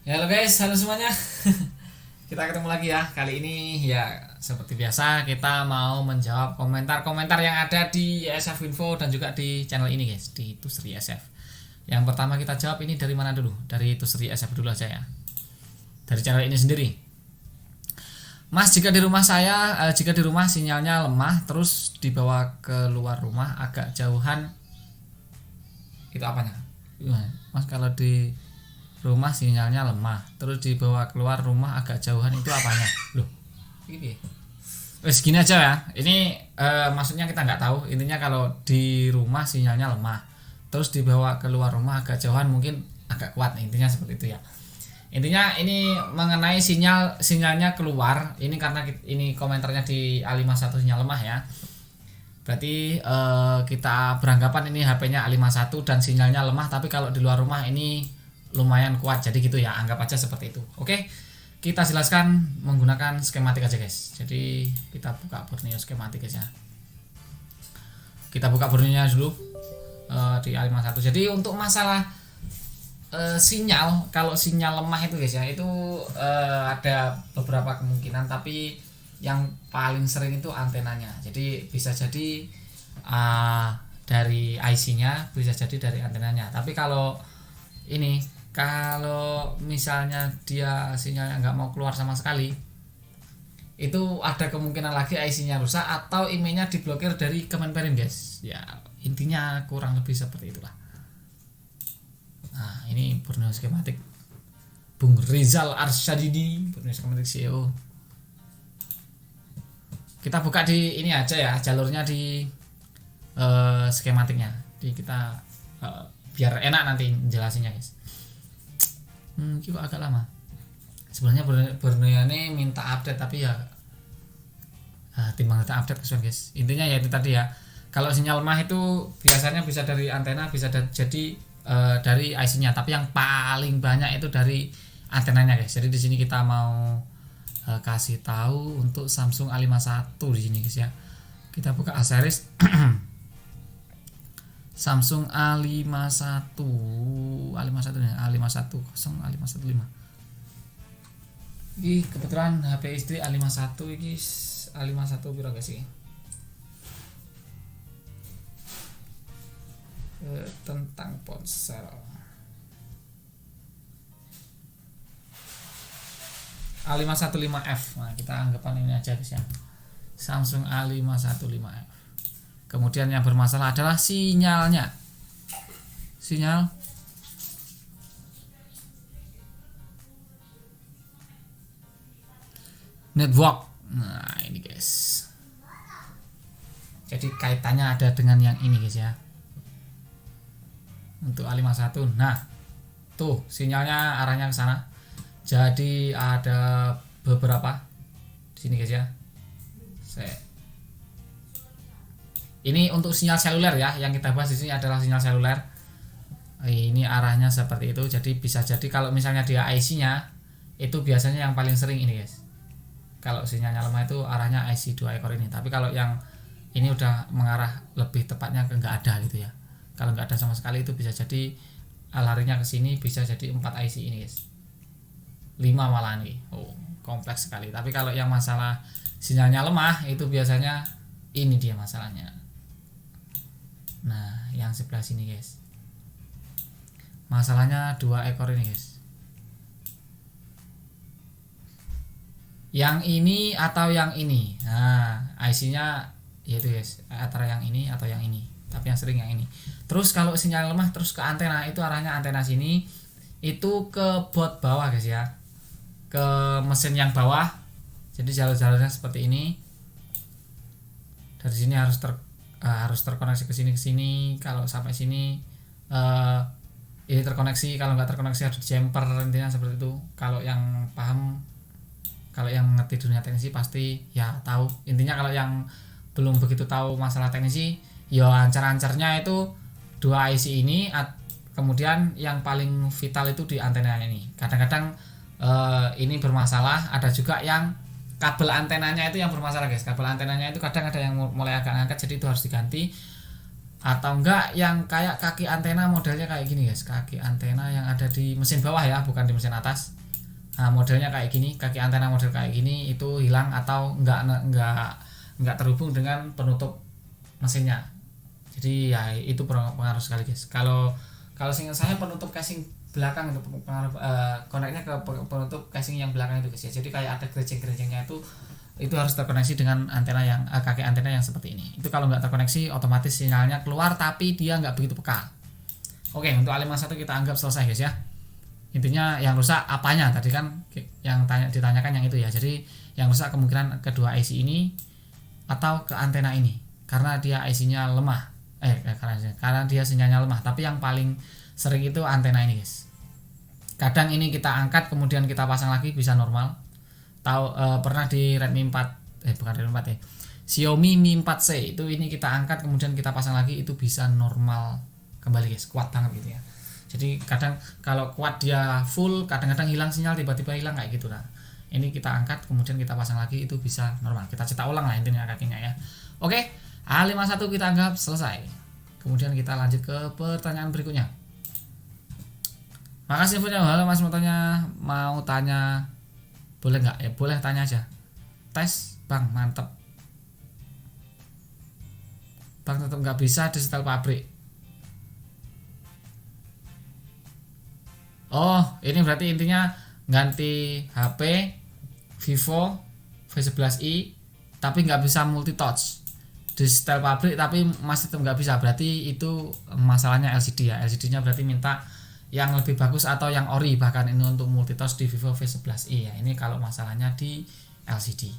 Ya, halo guys, halo semuanya. Kita ketemu lagi ya. Kali ini ya seperti biasa kita mau menjawab komentar-komentar yang ada di SF Info dan juga di channel ini guys, di Tusri SF. Yang pertama kita jawab ini dari mana dulu? Dari Tusri SF dulu aja ya. Dari channel ini sendiri. Mas, jika di rumah sinyalnya lemah terus dibawa keluar rumah agak jauhan, itu apanya? Mas, kalau di rumah sinyalnya lemah terus dibawa keluar rumah agak jauhan, itu apanya? Loh, ini wes gini aja ya. Ini maksudnya kita nggak tahu. Intinya kalau di rumah sinyalnya lemah terus dibawa keluar rumah agak jauhan, mungkin agak kuat. Intinya seperti itu ya. Intinya ini mengenai sinyalnya keluar. Ini karena ini komentarnya di A51 sinyal lemah ya. Berarti kita beranggapan ini HP-nya A51 dan sinyalnya lemah, tapi kalau di luar rumah ini lumayan kuat. Jadi gitu ya, anggap aja seperti itu. Oke, kita jelaskan menggunakan skematik aja guys. Jadi kita buka Borneo skematik guys ya. Kita buka Borneo dulu di A51. Jadi untuk masalah sinyal, kalau sinyal lemah itu guys ya, itu ada beberapa kemungkinan, tapi yang paling sering itu antenanya. Jadi bisa jadi dari IC-nya, bisa jadi dari antenanya. Tapi kalau misalnya dia sinyalnya nggak mau keluar sama sekali, itu ada kemungkinan lagi IC-nya rusak atau IMEI-nya diblokir dari Kemenperin guys. Ya intinya kurang lebih seperti itulah. Nah, ini Borneo skematik Bung Rizal Arsyadini, Borneo skematik CEO. Kita buka di ini aja ya, jalurnya di skematiknya. Jadi kita biar enak nanti jelasinnya guys. Ini kok agak lama. Sebenarnya Borneo ini minta update, tapi ya timbang kita update kesuwen guys. Intinya ya itu tadi ya. Kalau sinyal lemah itu biasanya bisa dari antena, bisa jadi dari IC-nya, tapi yang paling banyak itu dari antenanya guys. Jadi di sini kita mau kasih tahu untuk Samsung A51 di sini guys ya. Kita buka A series Samsung A51 nih, A510 A515. Ini kebetulan HP istri A51 ini A51 piro guys iki? Tentang ponsel A515F. Nah, kita anggapan ini aja guys ya, Samsung A515F. Kemudian yang bermasalah adalah sinyalnya, sinyal network. Nah ini guys, jadi kaitannya ada dengan yang ini guys ya, untuk A51. Nah tuh sinyalnya arahnya ke sana. Jadi ada beberapa di sini guys ya. Ini untuk sinyal seluler ya, yang kita bahas di sini adalah sinyal seluler. Ini arahnya seperti itu. Jadi bisa jadi kalau misalnya dia IC-nya itu biasanya yang paling sering ini guys. Kalau sinyalnya lemah itu arahnya IC 2 ekor ini. Tapi kalau yang ini udah mengarah lebih tepatnya ke nggak ada gitu ya. Kalau nggak ada sama sekali itu bisa jadi larinya ke sini, bisa jadi 4 IC ini guys. 5 malah nih. Oh, kompleks sekali. Tapi kalau yang masalah sinyalnya lemah itu biasanya ini dia masalahnya. Nah, yang sebelah sini guys, masalahnya 2 ekor ini guys. Yang ini atau yang ini. Nah, IC-nya yaitu guys, antara yang ini atau yang ini. Tapi yang sering yang ini. Terus kalau sinyal lemah terus ke antena, itu arahnya antena sini itu ke baut bawah guys ya, ke mesin yang bawah. Jadi jalur-jalurnya seperti ini. Dari sini harus terkoneksi ke sini. Kalau sampai sini ini terkoneksi, kalau nggak terkoneksi harus jumper. Intinya seperti itu. Kalau yang paham, kalau yang ngerti dunia teknisi pasti ya tahu. Intinya kalau yang belum begitu tahu masalah teknisi, ya ancar-ancarnya itu 2 IC ini. Kemudian yang paling vital itu di antena ini. Kadang-kadang ini bermasalah. Ada juga yang kabel antenanya itu yang bermasalah guys. Kabel antenanya itu kadang ada yang mulai agak ngangkat, jadi itu harus diganti. atau enggak yang kayak kaki antena modelnya kayak gini guys, kaki antena yang ada di mesin bawah ya, bukan di mesin atas. Nah, modelnya kayak gini, kaki antena model kayak gini itu hilang atau enggak terhubung dengan penutup mesinnya. Jadi ya itu pengaruh sekali guys. Kalau seingat saya penutup casing belakang itu pengaruh, koneknya ke penutup casing yang belakang itu guys ya. Jadi kayak ada gerejeng-gerejengnya itu harus terkoneksi dengan antena yang kaki antena yang seperti ini. Itu kalau nggak terkoneksi otomatis sinyalnya keluar tapi dia nggak begitu peka. Oke, untuk A51 kita anggap selesai guys ya. Intinya yang rusak apanya tadi kan yang ditanyakan yang itu ya. Jadi yang rusak kemungkinan kedua IC ini atau ke antena ini karena dia IC-nya lemah. Karena dia sinyalnya lemah. Tapi yang paling sering itu antena ini guys. Kadang ini kita angkat kemudian kita pasang lagi bisa normal. Pernah di Redmi 4 bukan Redmi 4 ya, Xiaomi Mi 4C itu ini kita angkat kemudian kita pasang lagi itu bisa normal kembali guys, kuat banget gitu ya. Jadi kadang kalau kuat dia full, kadang-kadang hilang sinyal, tiba-tiba hilang kayak gitu. Nah ini kita angkat kemudian kita pasang lagi itu bisa normal, kita cetak ulang lah intinya kakinya ya. Oke, A51 kita anggap selesai. Kemudian kita lanjut ke pertanyaan berikutnya. Makasih infonya. Halo Mas, mau tanya boleh nggak ya? Boleh, tanya aja. Tes bang, mantep bang, tetap nggak bisa di setel pabrik. Oh ini berarti intinya ganti HP Vivo V11i tapi nggak bisa multi touch di setel pabrik, tapi masih tetap nggak bisa. Berarti itu masalahnya LCD ya. LCD nya berarti minta yang lebih bagus atau yang ori, bahkan ini untuk multi touch di Vivo V11i ya. Ini kalau masalahnya di LCD.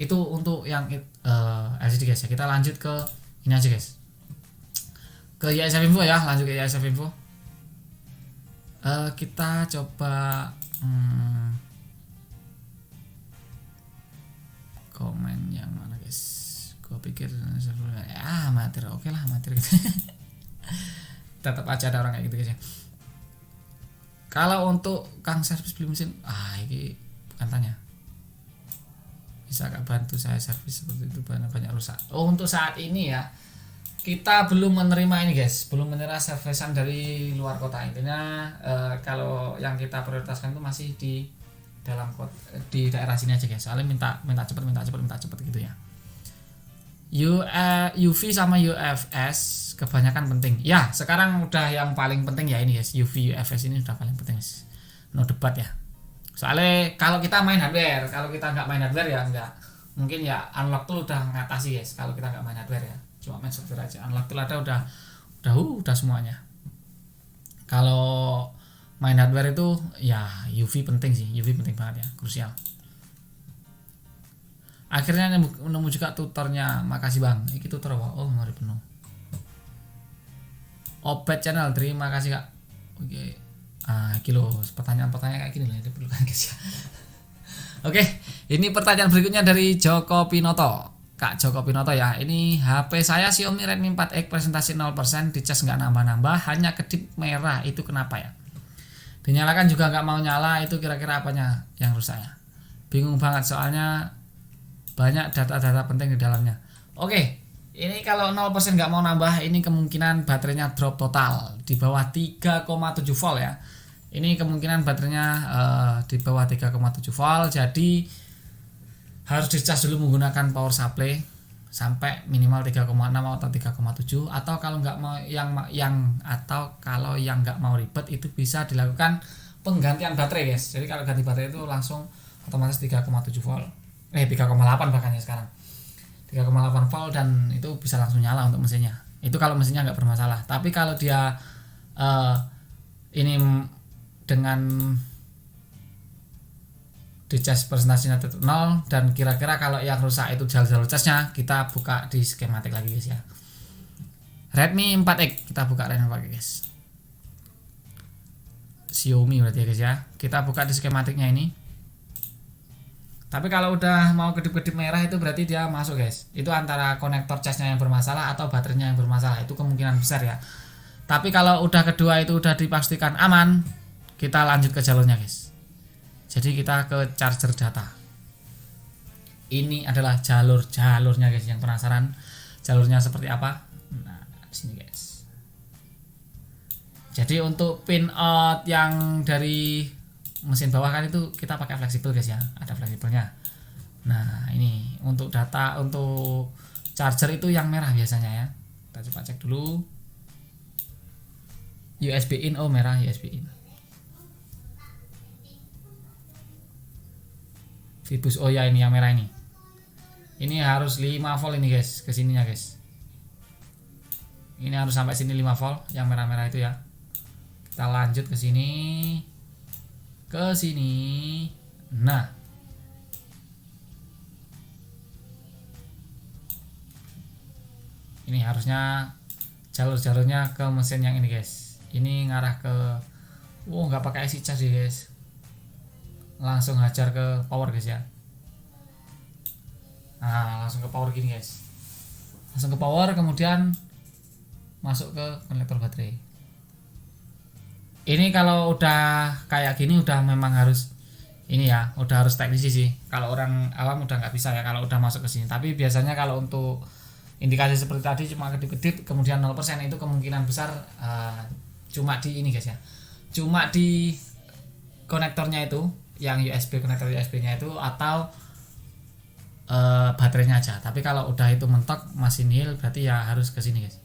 Itu untuk yang LCD guys ya. Kita lanjut ke ini aja guys, ke ISF Info ya. Lanjut ke ISF Info. Kita coba komen yang mana guys. Gue pikir amatir, oke lah amatir gitu. Tetap aja ada orang kayak gitu guys ya. Kalau untuk Kang servis beli mesin, ini bukan tanya. Bisa gak bantu saya servis seperti itu, banyak rusak. Oh untuk saat ini ya kita belum menerima ini guys, belum menerima servisan dari luar kota. Intinya kalau yang kita prioritaskan itu masih di dalam kota, di daerah sini aja guys. Soalnya minta cepet gitu ya. UV sama UFS kebanyakan penting. Ya, sekarang udah yang paling penting ya ini guys. UV UFS ini udah paling penting guys. No debat ya. Soalnya kalau kita main hardware, kalau kita nggak main hardware ya enggak. Mungkin ya unlock tool udah ngatasi guys kalau kita nggak main hardware ya. Cuma main software aja. Unlock tool ada udah semuanya. Kalau main hardware itu ya UV penting sih. UV penting banget ya, krusial. Akhirnya nemu juga tutornya. Makasih bang. Ini tutor apa? Oh mari penuh. Obet channel, terima kasih kak. Oke. Kilo pertanyaan-pertanyaan kayak gini lah diperlukan guys ya. Oke, ini pertanyaan berikutnya dari Joko Pinoto. Kak Joko Pinoto ya. Ini HP saya Xiaomi Redmi 4X presentasi 0%, dicas nggak nambah-nambah, hanya kedip merah. Itu kenapa ya? Dinyalakan juga nggak mau nyala. Itu kira-kira apanya yang rusak ya? Bingung banget soalnya banyak data-data penting di dalamnya. Oke, ini kalau 0% nggak mau nambah, ini kemungkinan baterainya drop total di bawah 3,7 volt ya. Ini kemungkinan baterainya di bawah 3,7 volt, jadi harus dicas dulu menggunakan power supply sampai minimal 3,6 atau 3,7, atau kalau nggak mau kalau yang nggak mau ribet itu bisa dilakukan penggantian baterai guys. Jadi kalau ganti baterai itu langsung otomatis 3,7 volt. 3,8 bahkan ya sekarang. 3,8 volt dan itu bisa langsung nyala untuk mesinnya. Itu kalau mesinnya nggak bermasalah. Tapi kalau dia ini dengan dicas presentasinya 0 dan kira-kira kalau yang rusak itu jalur casnya, kita buka di skematik lagi guys ya. Redmi 4X, kita buka Redmi 4X guys. Xiaomi berarti ya guys ya. Kita buka di skematiknya ini. Tapi kalau udah mau kedip-kedip merah itu berarti dia masuk guys. Itu antara konektor casnya yang bermasalah atau baterainya yang bermasalah. Itu kemungkinan besar ya. Tapi kalau udah kedua itu udah dipastikan aman, kita lanjut ke jalurnya guys. Jadi kita ke charger data. Ini adalah jalurnya guys. Yang penasaran jalurnya seperti apa? Nah, di sini guys. Jadi untuk pin out yang dari mesin bawah kan itu kita pakai fleksibel guys ya, ada fleksibelnya. Nah ini untuk data untuk charger itu yang merah biasanya ya. Kita coba cek dulu. USB in, oh merah USB in. Vibus, oh ya ini yang merah ini. Ini harus 5 volt ini guys, ke sininya guys. Ini harus sampai sini 5 volt yang merah-merah itu ya. Kita lanjut ke sini. Ke sini. Nah. Ini harusnya jalur-jalurnya ke mesin yang ini guys. Ini ngarah ke nggak pakai IC charge guys. Langsung hajar ke power guys ya. Nah, langsung ke power gini guys. Langsung ke power kemudian masuk ke konektor baterai. Ini kalau udah kayak gini udah memang harus ini ya, udah harus teknisi sih. Kalau orang awam udah nggak bisa ya kalau udah masuk ke sini. Tapi biasanya kalau untuk indikasi seperti tadi cuma kedip-kedip kemudian 0% itu kemungkinan besar cuma di ini guys ya. Cuma di konektornya itu, yang USB konektor USB-nya itu atau baterainya aja. Tapi kalau udah itu mentok masih nihil berarti ya harus ke sini guys.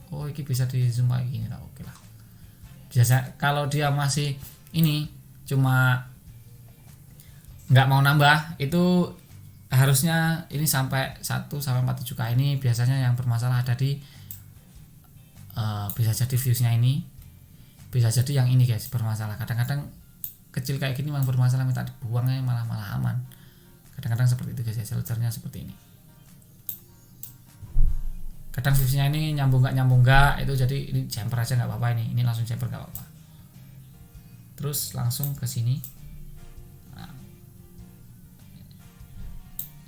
Oh, ini bisa di zoom kayak gini lah, oke lah. Biasa kalau dia masih ini cuma nggak mau nambah itu harusnya ini sampai 1-47K ini biasanya yang bermasalah ada di bisa jadi fuse-nya ini, bisa jadi yang ini guys bermasalah. Kadang-kadang kecil kayak gini memang bermasalah, minta dibuangnya malah aman. Kadang-kadang seperti itu guys ya, jalurnya seperti ini. Kadang fuse-nya ini nyambung nggak itu, jadi ini jumper aja nggak apa-apa, ini langsung jumper nggak apa-apa. Terus langsung ke sini. Nah,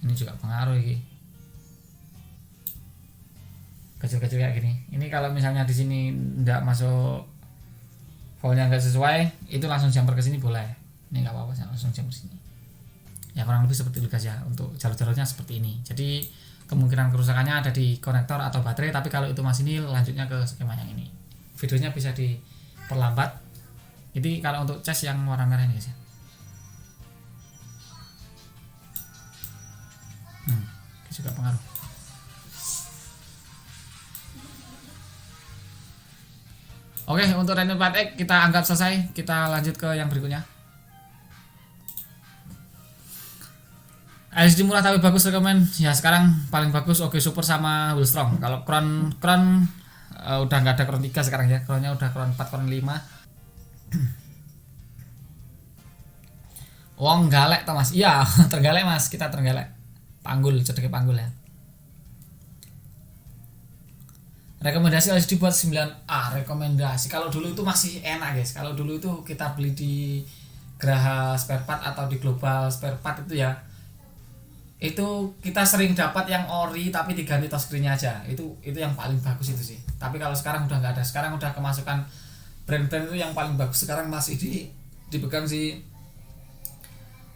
ini juga pengaruh ini. Kecil-kecil kayak gini. Ini kalau misalnya di sini nggak masuk voltnya nggak sesuai, itu langsung jumper ke sini boleh. Ini nggak apa-apa, langsung jumper sini. Ya kurang lebih seperti itu guys ya, untuk jalur-jalurnya seperti ini. Jadi kemungkinan kerusakannya ada di konektor atau baterai, tapi kalau itu masih nihil lanjutnya ke skema yang ini. Videonya bisa diperlambat. Jadi kalau untuk cas yang warna merah ini guys ya. Juga pengaruh. Oke, untuk Reno 4X kita anggap selesai. Kita lanjut ke yang berikutnya. LCD murah tapi bagus, rekomen. Ya sekarang paling bagus OG Super sama Willstrong. Kalau Crown udah nggak ada Crown 3 sekarang ya. Crownnya udah Crown 4, Crown 5. Wong galek toh Mas. Iya, tergalek Mas, kita tergalek. Panggul, cedek panggul ya. Rekomendasi LCD buat 9A, rekomendasi. Kalau dulu itu masih enak guys. Kalau dulu itu kita beli di Graha Spare Part atau di Global Spare Part itu ya. Itu kita sering dapat yang ori tapi diganti touchscreen-nya aja. Itu yang paling bagus itu sih. Tapi kalau sekarang udah nggak ada. Sekarang udah kemasukan brand-brand itu yang paling bagus sekarang masih dipegang si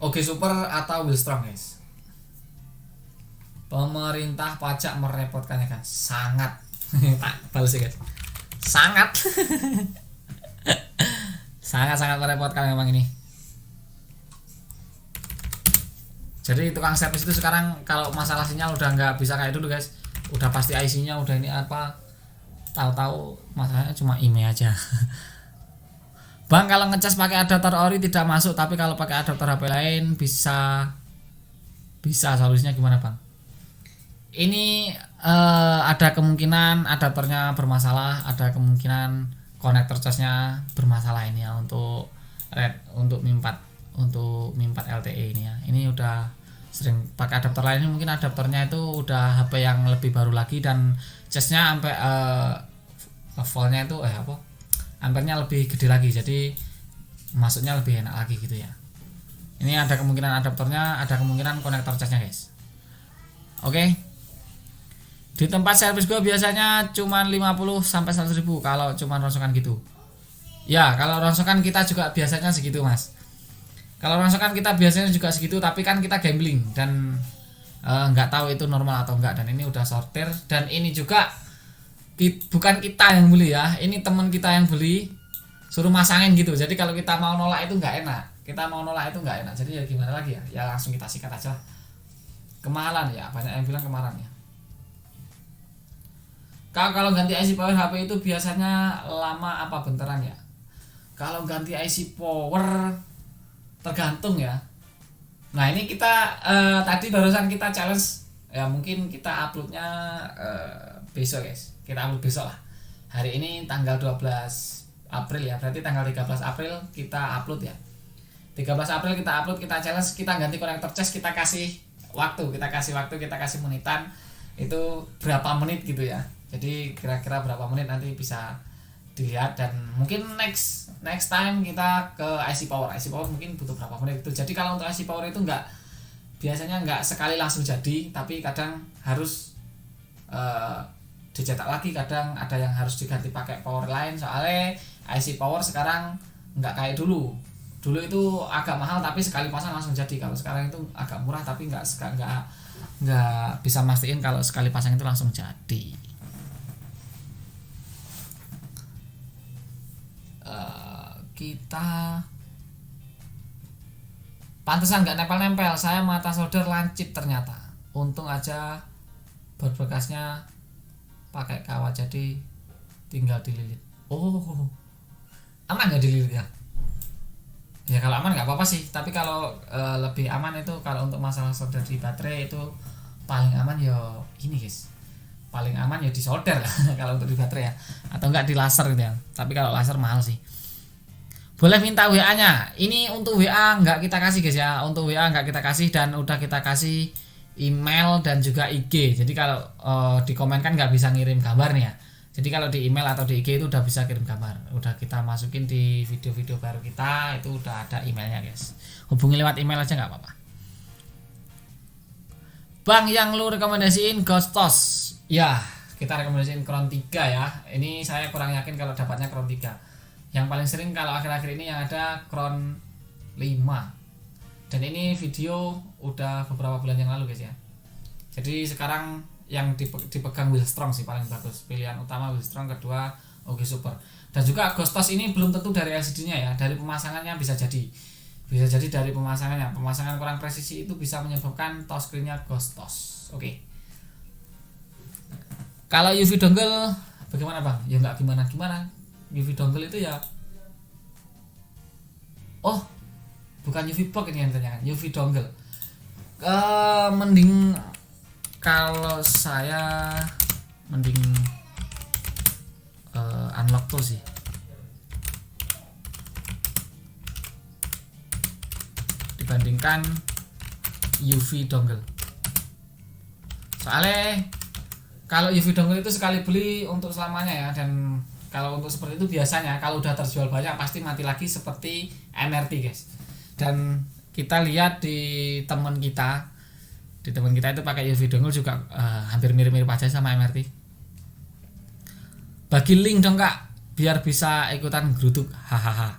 OG Super atau Willstrong guys. Pemerintah pajak merepotkan ya kan, sangat. Tak balas ya guys, sangat sangat merepotkan memang ini. Jadi tukang servis itu sekarang kalau masalah sinyal udah nggak bisa kayak dulu guys, udah pasti IC-nya udah ini apa, tahu-tahu masalahnya cuma email aja. Bang, kalau ngecas pakai adaptor ori tidak masuk, tapi kalau pakai adaptor HP lain bisa solusinya gimana Bang? Ini ada kemungkinan adaptornya bermasalah, ada kemungkinan konektor casnya bermasalah ini ya untuk Mi 4 LTE ini ya. Ini udah sering pakai adaptor lain, mungkin adaptornya itu udah HP yang lebih baru lagi dan casnya sampai voltnya itu ampernya lebih gede lagi, jadi masuknya lebih enak lagi gitu ya. Ini ada kemungkinan adaptornya, ada kemungkinan konektor casnya guys. Oke. Di tempat servis gue biasanya cuma 50 sampai 100 ribu kalau cuma rongsokan gitu. Ya, kalau rongsokan kita juga biasanya segitu Mas. Kalau rongsokan kita biasanya juga segitu, tapi kan kita gambling dan nggak tahu itu normal atau enggak, dan ini udah sortir. Dan ini juga bukan kita yang beli ya, ini teman kita yang beli suruh masangin gitu. Jadi kalau kita mau nolak itu nggak enak, jadi ya gimana lagi ya langsung kita sikat aja lah. Kemahalan ya, banyak yang bilang kemahalan ya. Kalau ganti IC power HP itu biasanya lama apa benteran ya? Kalau ganti IC power tergantung ya. Nah ini kita tadi barusan kita challenge ya, mungkin kita uploadnya besok guys, kita upload besok lah. Hari ini tanggal 12 April ya, berarti tanggal 13 April kita upload ya. 13 April kita upload, kita challenge, kita ganti konektor cas, kita kasih waktu, kita kasih menitan, itu berapa menit gitu ya. Jadi kira-kira berapa menit nanti bisa dilihat, dan mungkin next time kita ke IC power mungkin butuh berapa menit itu. Jadi kalau untuk IC power itu biasanya nggak sekali langsung jadi, tapi kadang harus dicetak lagi, kadang ada yang harus diganti pakai power lain. Soalnya IC power sekarang nggak kayak dulu itu agak mahal tapi sekali pasang langsung jadi. Kalau sekarang itu agak murah tapi nggak bisa mastiin kalau sekali pasang itu langsung jadi. Kita pantesan nggak nempel-nempel, saya mata solder lancip ternyata. Untung aja berbekasnya pakai kawat jadi tinggal dililit. Oh, aman nggak dililit ya? Ya kalau aman nggak apa-apa sih, tapi kalau lebih aman itu kalau untuk masalah solder di baterai itu paling aman ya ini guys, paling aman ya di solder kalau untuk di baterai ya, atau enggak di laser gitu ya. Tapi kalau laser mahal sih. Boleh minta WA-nya. Ini untuk WA nggak kita kasih guys ya, untuk WA nggak kita kasih, dan udah kita kasih email dan juga IG. Jadi kalau di komen kan nggak bisa ngirim gambar nih ya. Jadi kalau di email atau di IG itu udah bisa kirim gambar, udah kita masukin di video-video baru kita, itu udah ada emailnya guys. Hubungi lewat email aja nggak apa-apa. Bang, yang lu rekomendasiin Ghostos ya, kita rekomendasiin Crown 3 ya. Ini saya kurang yakin kalau dapatnya Crown 3. Yang paling sering kalau akhir-akhir ini yang ada Crown 5. Dan ini video udah beberapa bulan yang lalu guys ya. Jadi sekarang yang dipegang Willstrong sih paling bagus. Pilihan utama Willstrong, kedua OG Super. Dan juga Ghostos ini belum tentu dari LCD-nya ya, dari pemasangannya bisa jadi. Bisa jadi dari pemasangannya. Pemasangan kurang presisi itu bisa menyebabkan touchscreen-nya Ghostos. Oke. Kalau UV dongle bagaimana Bang? Ya nggak gimana-gimana. UV dongle itu ya, oh bukan UV box ini yang ditanyakan, UV dongle. Mending kalau saya mending unlock tool sih. Dibandingkan UV dongle. Soalnya kalau UV dongle itu sekali beli untuk selamanya ya, dan kalau untuk seperti itu biasanya kalau udah terjual banyak pasti mati lagi seperti MRT guys. Dan kita lihat di teman kita itu pakai UV dongle juga hampir mirip-mirip aja sama MRT. Bagi link dong kak, biar bisa ikutan geruduk, hahaha.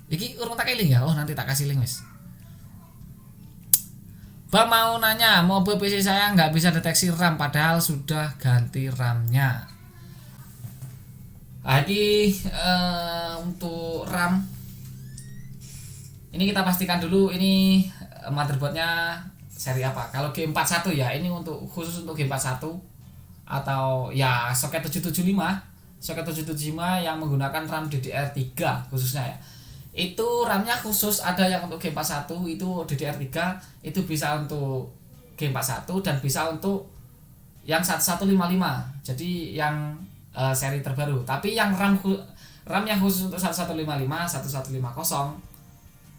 Iki urung tak link ya, oh nanti tak kasih link wis. Bang mau nanya, mobil PC saya nggak bisa deteksi RAM padahal sudah ganti RAM-nya. Lagi untuk RAM ini kita pastikan dulu ini motherboardnya seri apa. Kalau G41 ya, ini khusus untuk G41 atau ya soket 775 yang menggunakan RAM DDR3 khususnya ya. Itu RAM-nya khusus, ada yang untuk G41 itu DDR3, itu bisa untuk G41 dan bisa untuk yang 1155. Jadi yang seri terbaru. Tapi yang RAM yang khusus untuk 1155, 1150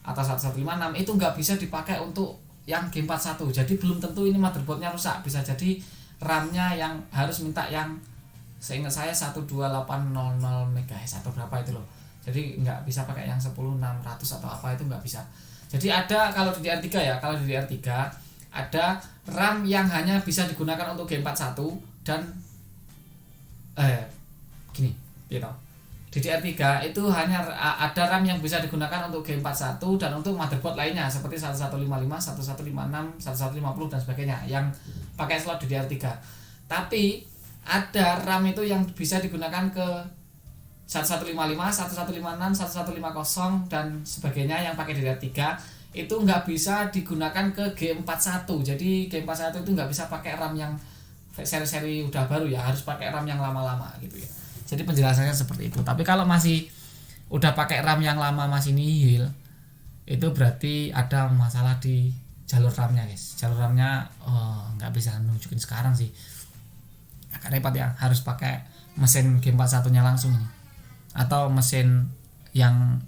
atau 1156 itu nggak bisa dipakai untuk yang G41. Jadi belum tentu ini motherboardnya rusak, bisa jadi RAM-nya yang harus minta yang seingat saya 12800 MHz atau berapa itu loh. Jadi nggak bisa pakai yang 10600 atau apa, itu nggak bisa. Jadi ada kalau di DDR3 ya, kalau di DDR3 ada RAM yang hanya bisa digunakan untuk G41 dan gini gitu. DDR3 itu hanya ada RAM yang bisa digunakan untuk G41 dan untuk motherboard lainnya seperti 1155, 1156, 1150 dan sebagainya yang pakai slot DDR3. Tapi ada RAM itu yang bisa digunakan ke 1155, 1156, 1150 dan sebagainya yang pakai DDR3 itu nggak bisa digunakan ke G41. Jadi G41 itu nggak bisa pakai RAM yang seri-seri udah baru ya, harus pakai RAM yang lama-lama gitu ya. Jadi penjelasannya seperti itu. Tapi kalau masih udah pakai RAM yang lama masih nihil, itu berarti ada masalah di jalur RAM-nya guys. Jalur RAM-nya nggak bisa nunjukin sekarang sih, agak repot ya, harus pakai mesin G41 nya langsung ini. Atau mesin yang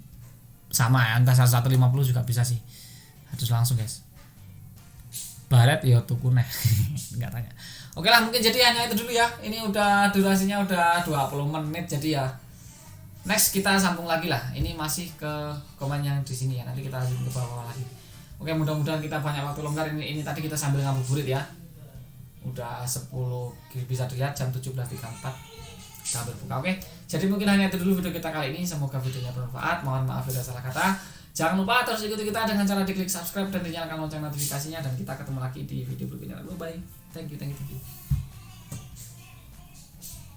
sama ya, entah 1150 juga bisa sih, harus langsung guys. Baret ya tuku neh nggak tanya. Oke lah, mungkin jadi hanya itu dulu ya. Ini udah durasinya udah 20 menit jadi ya. Next kita sambung lagi lah. Ini masih ke komen yang di sini ya. Nanti kita lanjut ke bawah lagi. Oke, mudah-mudahan kita banyak waktu longgar. Ini tadi kita sambil ngabuburit ya. Udah 10 bisa dilihat jam 17.34. Kita berbuka. Oke. Jadi mungkin hanya itu dulu video kita kali ini. Semoga videonya bermanfaat. Mohon maaf bila salah kata. Jangan lupa terus ikuti kita dengan cara diklik subscribe dan dinyalakan lonceng notifikasinya, dan kita ketemu lagi di video berikutnya. Bye bye. Thank you.